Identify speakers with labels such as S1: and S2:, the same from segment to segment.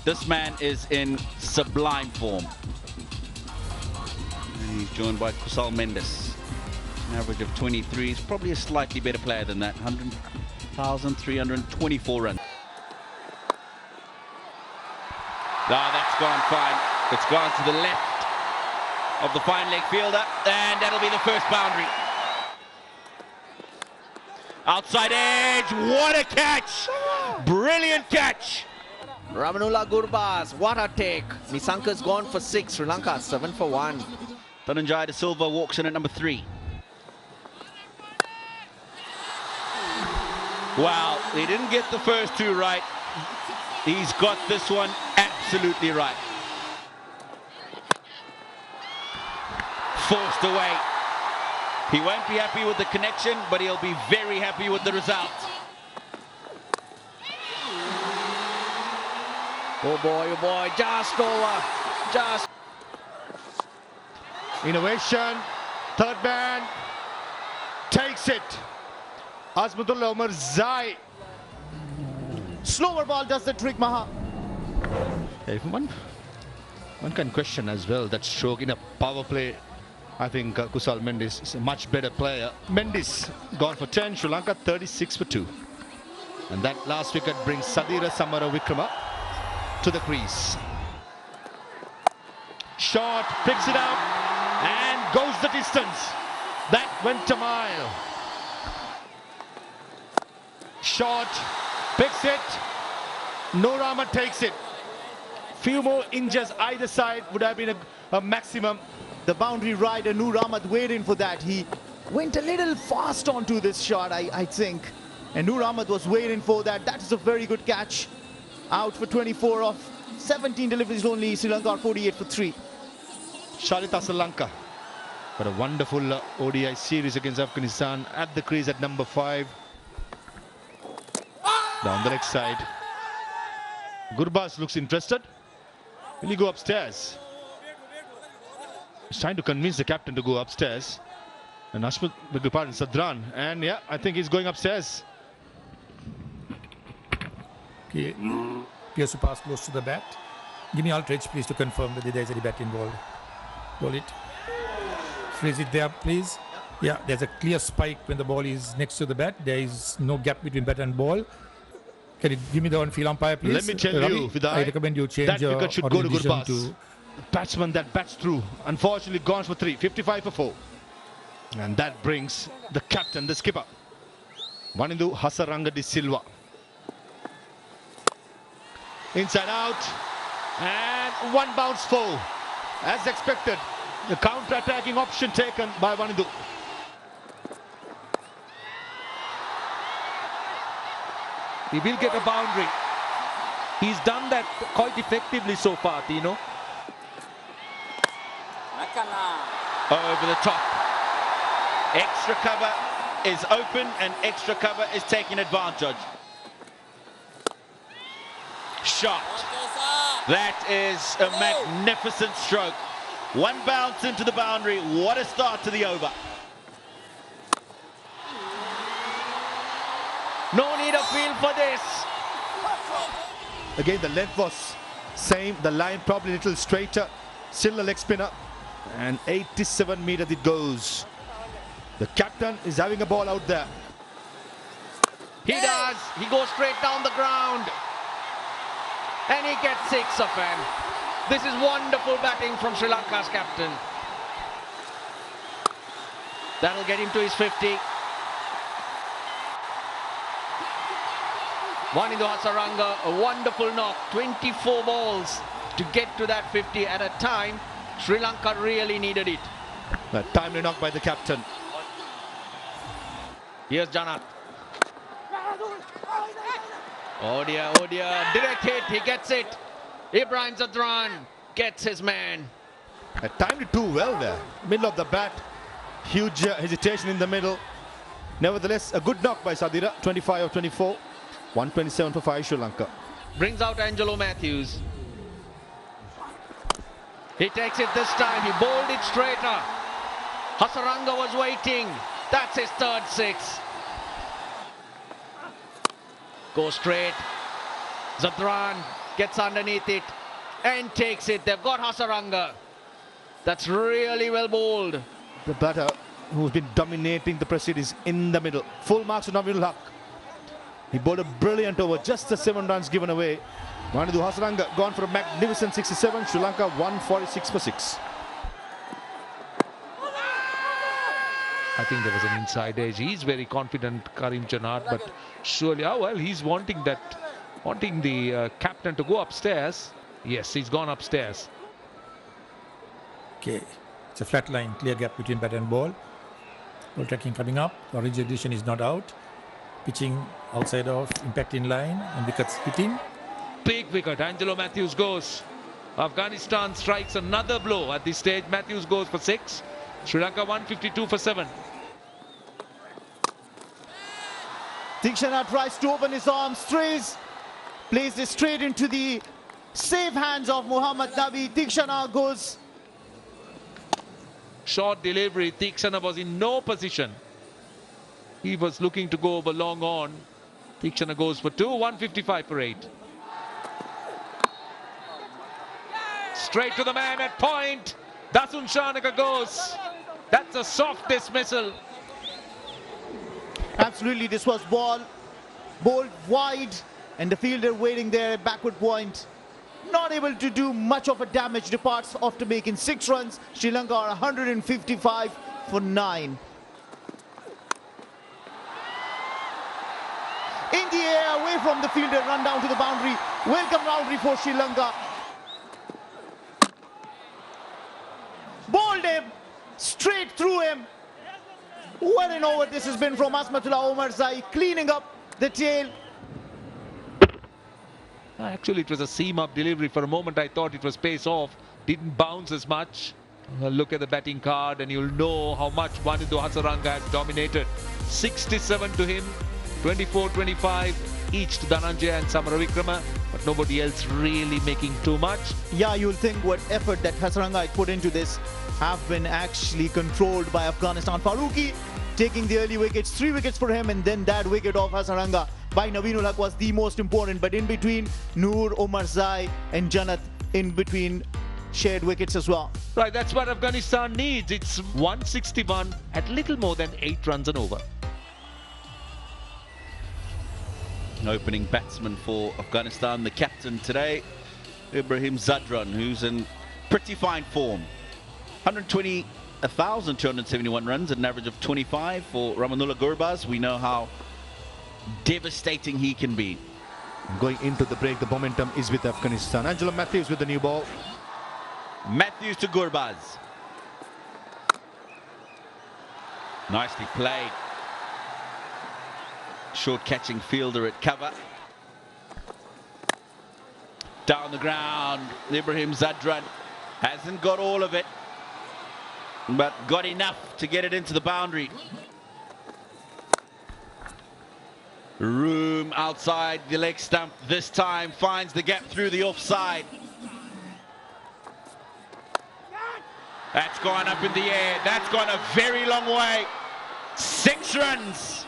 S1: This man is in sublime form. And he's joined by Kusal Mendes. An average of 23. He's probably a slightly better player than that. 100,324 runs. Ah, that's gone fine. It's gone to the left of the fine leg fielder, and that'll be the first boundary. Outside edge, what a catch! Brilliant catch!
S2: Ramanullah Gurbaz, what a take. Nisanka's gone for 6, Sri Lanka 7 for 1.
S1: Dhananjaya De Silva walks in at number 3. Wow, he didn't get the first 2 right. He's got this one absolutely right. Forced away. He won't be happy with the connection, but he'll be very happy with the result.
S2: Oh boy, just over. Just.
S3: Innovation. Third man. Takes it. Azmatullah Umar Zai. Slower ball does the trick, Maha. One can question as well that stroke in a power play. I think Kusal Mendes is a much better player. Mendes gone for 10, Sri Lanka 36 for 2. And that last wicket brings Sadira Samara Vikrama to the crease. Shot, picks it up and goes the distance. That went a mile. Shot, picks it. Noor Ahmed takes it. Few more inches either side would have been a maximum. The boundary rider, Noor Ahmed, waiting for that. He went a little fast onto this shot, I think. And Noor Ahmed was waiting for that. That is a very good catch. Out for 24 of 17 deliveries only. Sri Lanka 48 for 3. Shalita Sri Lanka. But a wonderful ODI series against Afghanistan at the crease at number 5. Down the leg side. Gurbaz looks interested. Will he go upstairs? He's trying to convince the captain to go upstairs. And Ashmat, beg your pardon, Sadran. And yeah, I think he's going upstairs.
S4: Okay. Appears to pass close to the bat. Give me Aldridge, please, to confirm whether there is any bat involved. Roll it. Freeze it there, please. Yeah, there's a clear spike when the ball is next to the bat. There is no gap between bat and ball. Can you give me the on-field umpire, please?
S3: Let me tell you, Vidai,
S4: I recommend you change
S3: that wicket should go to Gurbaz.
S4: to
S3: Batsman that bats through. Unfortunately, gone for 3. 55 for 4. And that brings the captain, the skipper, Vanindu Hasaranga De Silva. Inside out. And one bounce full. As expected. The counter-attacking option taken by Vanindu.
S5: He will get a boundary. He's done that quite effectively so far, Tino.
S1: Over the top. Extra cover is open and extra cover is taking advantage. Shot. That is a magnificent stroke. One bounce into the boundary. What a start to the over. No need of field for this.
S3: Again, the length was same. The line probably a little straighter. Still a leg spinner. And 87 meters it goes. The captain is having a ball out there.
S2: He does. He goes straight down the ground. And he gets 6 of him. This is wonderful batting from Sri Lanka's captain. That'll get him to his 50. Vanindu Hasaranga, a wonderful knock. 24 balls to get to that 50 at a time. Sri Lanka really needed it.
S3: A timely knock by the captain.
S2: Here's Janat. Oh dear, direct hit, he gets it. Ibrahim Zadran gets his man.
S3: Timed it too well there. Middle of the bat. Huge hesitation in the middle. Nevertheless, a good knock by Sadira. 25 of 24. 127 for 5 Sri Lanka.
S2: Brings out Angelo Matthews. He takes it this time. He bowled it straighter. Hasaranga was waiting. That's his third 6. Go straight. Zadran gets underneath it and takes it. They've got Hasaranga. That's really well bowled.
S3: The batter who's been dominating the proceedings in the middle. Full marks to Navinul Haq. He bowled a brilliant over, just the 7 runs given away. Mahindu Hasaranga gone for a magnificent 67. Sri Lanka 146 for 6.
S5: I think there was an inside edge. He's very confident, Karim Janat, but surely, oh well, he's wanting the captain to go upstairs. Yes, he's gone upstairs.
S4: Okay, it's a flat line, clear gap between bat and ball. Ball tracking coming up. Orange edition is not out. Pitching outside of impact in line and wickets hitting.
S5: Big wicket. Angelo Matthews goes. Afghanistan strikes another blow at this stage. Matthews goes for 6. Sri Lanka 152 for 7.
S3: Tikshana tries to open his arms, plays it straight into the safe hands of Muhammad Nabi. Tikshana goes.
S5: Short delivery. Tikshana was in no position. He was looking to go over long on. Tikshana goes for 2, 155 for 8. Straight to the man at point. Dasun Shanaka goes. That's a soft dismissal.
S3: Absolutely, this was bowled wide, and the fielder waiting there at backward point. Not able to do much of a damage. Departs after making 6 runs. Sri Lanka are 155 for 9. In the air, away from the fielder, run down to the boundary. Welcome boundary for Sri Lanka. Bowled him, straight through him. What an over this has been from Asmatullah Omarzai, cleaning up the tail.
S5: Actually, it was a seam-up delivery. For a moment, I thought it was pace off. Didn't bounce as much. Look at the batting card and you'll know how much Mahindu Hasaranga has dominated. 67 to him, 24-25 each to Dhananjaya and Samaravikrama, but nobody else really making too much.
S3: Yeah, you'll think what effort that Hasaranga had put into this have been actually controlled by Afghanistan. Farooqi taking the early wickets, 3 wickets for him, and then that wicket of Hasaranga by Navinul Haq was the most important. But in between, Noor, Omarzai and Janat in between shared wickets as well.
S5: Right, that's what Afghanistan needs. It's 161 at little more than 8 runs and over.
S1: Opening batsman for Afghanistan, the captain today, Ibrahim Zadran, who's in pretty fine form. 120,271 runs at an average of 25 for Rahmanullah Gurbaz. We know how devastating he can be.
S3: Going into the break, the momentum is with Afghanistan. Angelo Matthews with the new ball.
S1: Matthews to Gurbaz. Nicely played. Short catching fielder at cover. Down the ground, Ibrahim Zadran hasn't got all of it, but got enough to get it into the boundary. Room outside the leg stump this time, finds the gap through the offside. That's gone up in the air. That's gone a very long way. 6 runs.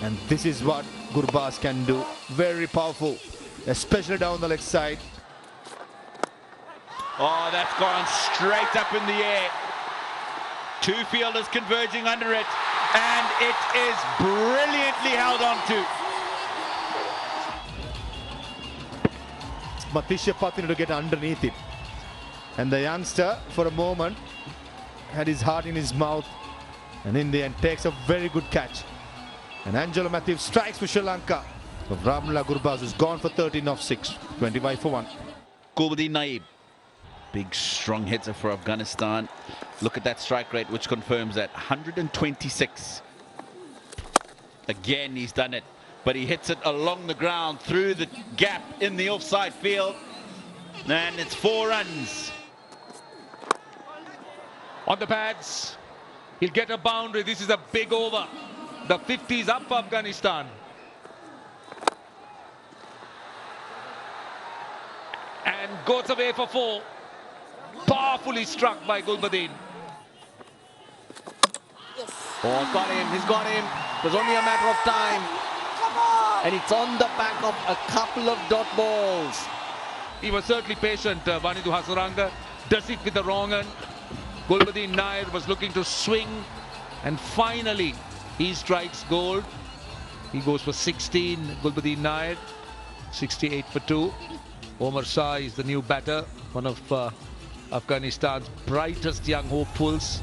S3: And this is what Gurbaz can do. Very powerful, especially down the leg side.
S1: Oh, that's gone straight up in the air. 2 fielders converging under it, and it is brilliantly held on to.
S3: Matisha Patini to get underneath it. And the youngster, for a moment, had his heart in his mouth, and in the end takes a very good catch. And Angelo Matthews strikes for Sri Lanka. Rahmanullah Gurbaz is gone for 13 off 6, 25 for 1.
S1: Kulbuddin Naib, big strong hitter for Afghanistan. Look at that strike rate, which confirms that 126. Again, he's done it, but he hits it along the ground through the gap in the offside field, and it's 4 runs.
S5: On the pads, he'll get a boundary. This is a big over. The 50s up for Afghanistan. And goes away for 4. Powerfully struck by Gulbuddin.
S2: Oh, got him. He's got him. It was only a matter of time. And it's on the back of a couple of dot balls.
S5: he was certainly patient. Vanidhu Hasaranga does it with the wrong hand. Gulbuddin Nair was looking to swing, and finally he strikes gold. He goes for 16. Gulbuddin Nair, 68 for 2. Omar Shah is the new batter, one of Afghanistan's brightest young hopefuls.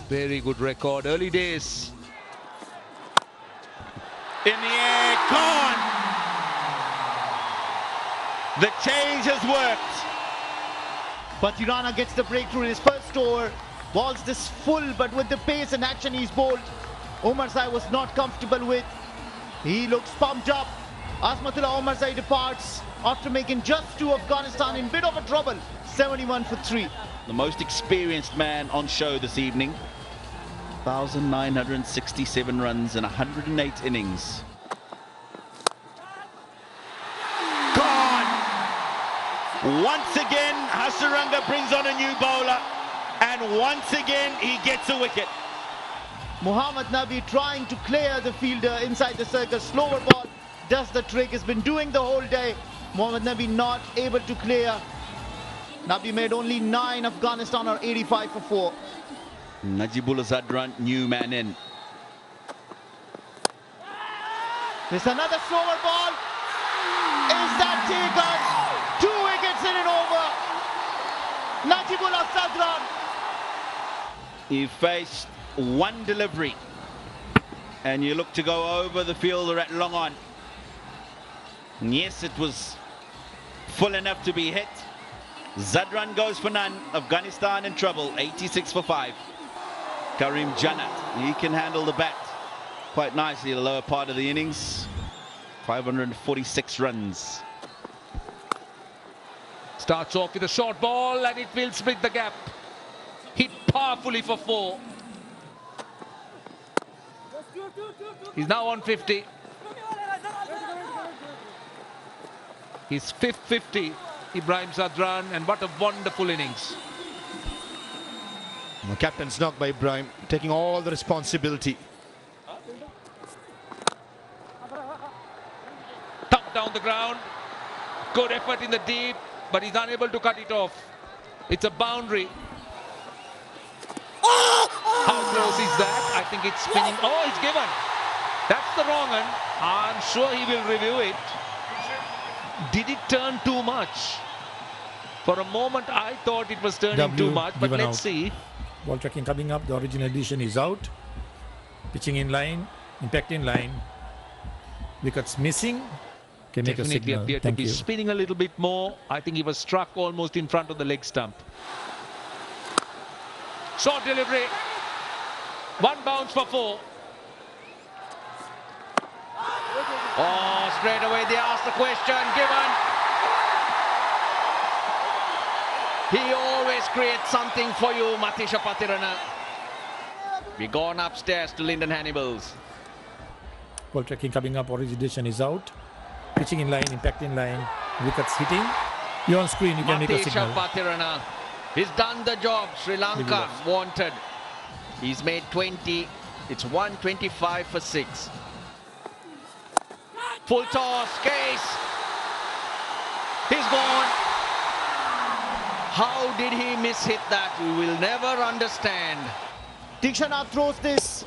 S5: Very good record. Early days.
S1: In the air, gone! The change has worked.
S3: But Tirana gets the breakthrough in his first over. Ball's this full, but with the pace and action he's bowled, Omarzai was not comfortable with. He looks pumped up. Azmatullah Omarzai departs after making just 2. Afghanistan in bit of a trouble. 71 for 3.
S1: The most experienced man on show this evening. 1,967 runs in 108 innings. Gone! Once again, Hasaranga brings on a new bowler, and once again he gets a wicket.
S3: Muhammad Nabi trying to clear the fielder inside the circle. Slower ball does the trick. Has been doing the whole day. Muhammad Nabi not able to clear. Nabi made only 9. Afghanistan are 85 for 4.
S1: Najibullah Zadran, new man in.
S3: There's another slower ball. Is that taken? 2 wickets in and over. Najibullah Zadran.
S1: He faced one delivery, and you look to go over the fielder at long on. And yes, it was full enough to be hit. Zadran goes for none. Afghanistan in trouble. 86 for 5. Karim Jannat, he can handle the bat quite nicely in the lower part of the innings. 546 runs.
S5: Starts off with a short ball, and it will split the gap. Hit powerfully for 4. He's now on 50. His 5th 50, Ibrahim Zadran, and what a wonderful innings.
S3: The captain's knocked by Ibrahim, taking all the responsibility.
S5: Thumped down the ground. Good effort in the deep, but he's unable to cut it off. It's a boundary. How close is that? I think it's spinning. Oh, it's given. That's the wrong one. I'm sure he will review it. Did it turn too much? For a moment, I thought it was turning too much, but let's see.
S4: Ball tracking coming up. The original edition is out. Pitching in line. Impact in line. Wickets missing. Can make a
S5: Definitely
S4: signal.
S5: appeared to
S4: Thank
S5: be
S4: you.
S5: spinning a little bit more. I think he was struck almost in front of the leg stump. Short delivery. 1 bounce for 4. Oh, straight away they asked the question. Given. He always creates something for you, Matisha Patirana. We gone upstairs to Lyndon Hannibals.
S4: Ball tracking coming up. Origin edition is out. Pitching in line. Impact in line. Wickets hitting. You're on screen. You can make a
S5: Matisha
S4: signal.
S5: Patirana. He's done the job. Sri Lanka wanted. He's made 20. It's 125 for 6. Full toss. Case. He's gone. How did he miss-hit that? We will never understand.
S3: Tikshana throws this.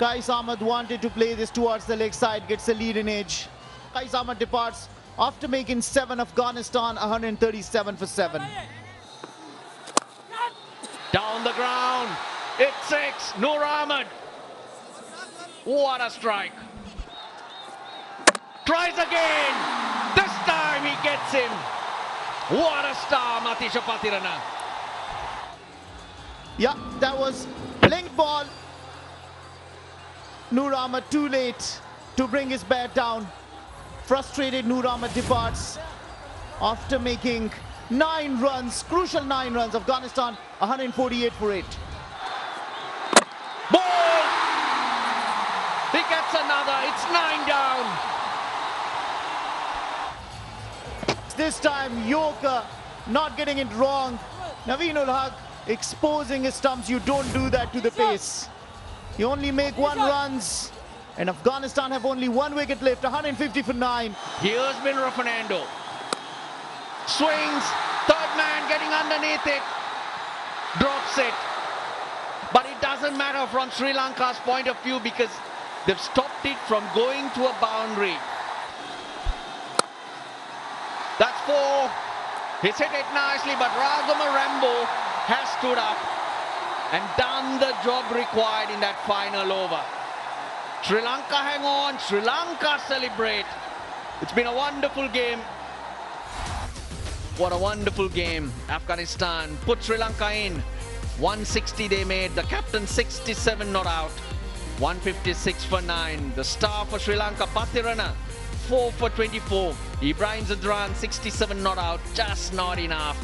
S3: Qais Ahmed wanted to play this towards the leg side, gets a lead in edge. Qais Ahmed departs after making 7. Afghanistan 137 for 7.
S5: Down the ground. It's 6. Noor Ahmed. What a strike. Tries again. This time he gets him. What a star, Matisha Patirana.
S3: Yeah, that was link ball. Noor Ahmed too late to bring his bat down. Frustrated, Noor Ahmed departs after making 9 runs, crucial 9 runs. Afghanistan 148 for 8.
S5: Ball! He gets another. It's 9 down.
S3: This time, Yorker not getting it wrong. Naveen ul Haq exposing his stumps. You don't do that to the pace. You only make 1 runs. And Afghanistan have only 1 wicket left, 150 for 9.
S5: Here's Minra Fernando.
S2: Swings. Third man getting underneath it. Drops it. But it doesn't matter from Sri Lanka's point of view because they've stopped it from going to a boundary. That's 4. He's hit it nicely, but Ragama Rambo has stood up and done the job required in that final over. Sri Lanka hang on, Sri Lanka celebrate. It's been a wonderful game. What a wonderful game. Afghanistan put Sri Lanka in. 160 they made, the captain 67 not out. 156 for 9. The star for Sri Lanka, Pathirana, 4 for 24. Ibrahim Zadran 67 not out, just not enough.